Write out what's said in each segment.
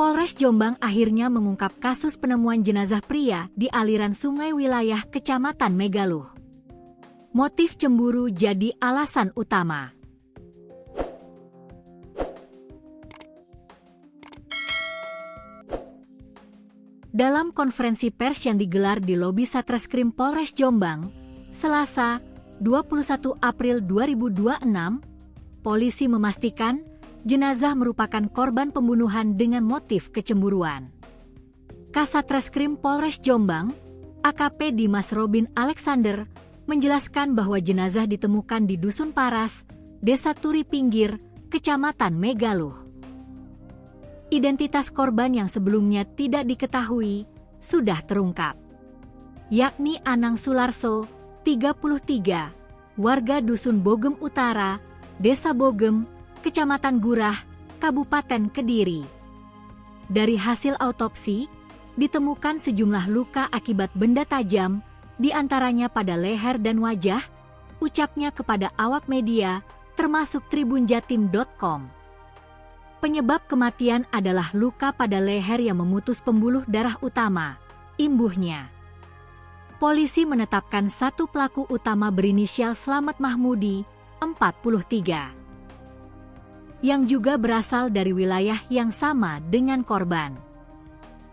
Polres Jombang akhirnya mengungkap kasus penemuan jenazah pria di aliran sungai wilayah Kecamatan Megaluh. Motif cemburu jadi alasan utama. Dalam konferensi pers yang digelar di lobi Satreskrim Polres Jombang, Selasa, 21 April 2026, polisi memastikan jenazah merupakan korban pembunuhan dengan motif kecemburuan. Kasatreskrim Polres Jombang, AKP Dimas Robin Alexander, menjelaskan bahwa jenazah ditemukan di Dusun Paras, Desa Turi Pinggir, Kecamatan Megaluh. Identitas korban yang sebelumnya tidak diketahui sudah terungkap, yakni Anang Sularso, 33, warga Dusun Bogem Utara, Desa Bogem, Kecamatan Gurah, Kabupaten Kediri. Dari hasil autopsi, ditemukan sejumlah luka akibat benda tajam, di antaranya pada leher dan wajah, ucapnya kepada awak media, termasuk tribunjatim.com. Penyebab kematian adalah luka pada leher yang memutus pembuluh darah utama, imbuhnya. Polisi menetapkan satu pelaku utama berinisial Slamet Mahmudi, 43, yang juga berasal dari wilayah yang sama dengan korban.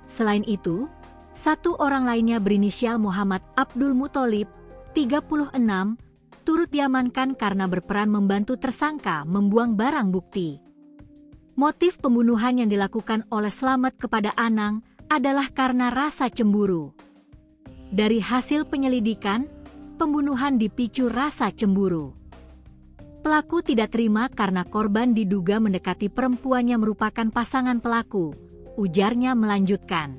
Selain itu, satu orang lainnya berinisial Muhammad Abdul Mutolib, 36, turut diamankan karena berperan membantu tersangka membuang barang bukti. Motif pembunuhan yang dilakukan oleh Slamet kepada Anang adalah karena rasa cemburu. Dari hasil penyelidikan, pembunuhan dipicu rasa cemburu. Pelaku tidak terima karena korban diduga mendekati perempuan yang merupakan pasangan pelaku, ujarnya melanjutkan.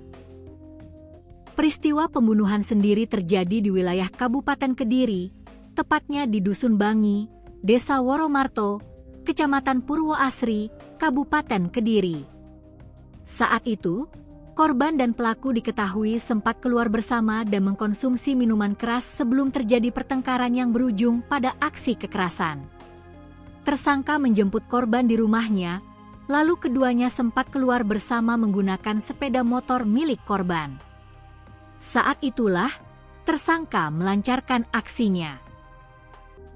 Peristiwa pembunuhan sendiri terjadi di wilayah Kabupaten Kediri, tepatnya di Dusun Bangi, Desa Woromarto, Kecamatan Purwoasri, Kabupaten Kediri. Saat itu, korban dan pelaku diketahui sempat keluar bersama dan mengkonsumsi minuman keras sebelum terjadi pertengkaran yang berujung pada aksi kekerasan. Tersangka menjemput korban di rumahnya, lalu keduanya sempat keluar bersama menggunakan sepeda motor milik korban. Saat itulah, tersangka melancarkan aksinya.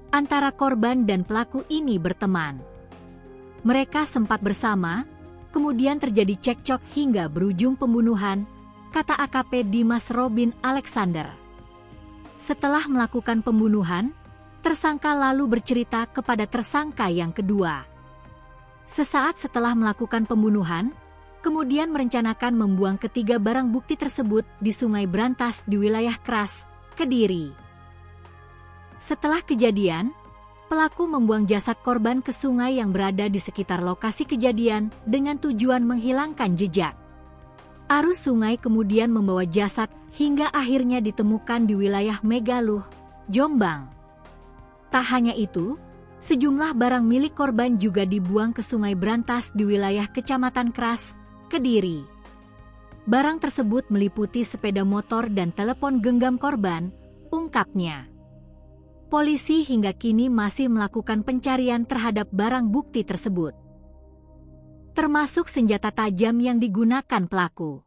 Antara korban dan pelaku ini berteman. Mereka sempat bersama, kemudian terjadi cekcok hingga berujung pembunuhan, kata AKP Dimas Robin Alexander. Setelah melakukan pembunuhan, tersangka lalu bercerita kepada tersangka yang kedua. Sesaat setelah melakukan pembunuhan, kemudian merencanakan membuang ketiga barang bukti tersebut di Sungai Brantas di wilayah Kras, Kediri. Setelah kejadian, pelaku membuang jasad korban ke sungai yang berada di sekitar lokasi kejadian dengan tujuan menghilangkan jejak. Arus sungai kemudian membawa jasad hingga akhirnya ditemukan di wilayah Megaluh, Jombang. Tak hanya itu, sejumlah barang milik korban juga dibuang ke Sungai Brantas di wilayah Kecamatan Kras, Kediri. Barang tersebut meliputi sepeda motor dan telepon genggam korban, ungkapnya. Polisi hingga kini masih melakukan pencarian terhadap barang bukti tersebut, termasuk senjata tajam yang digunakan pelaku.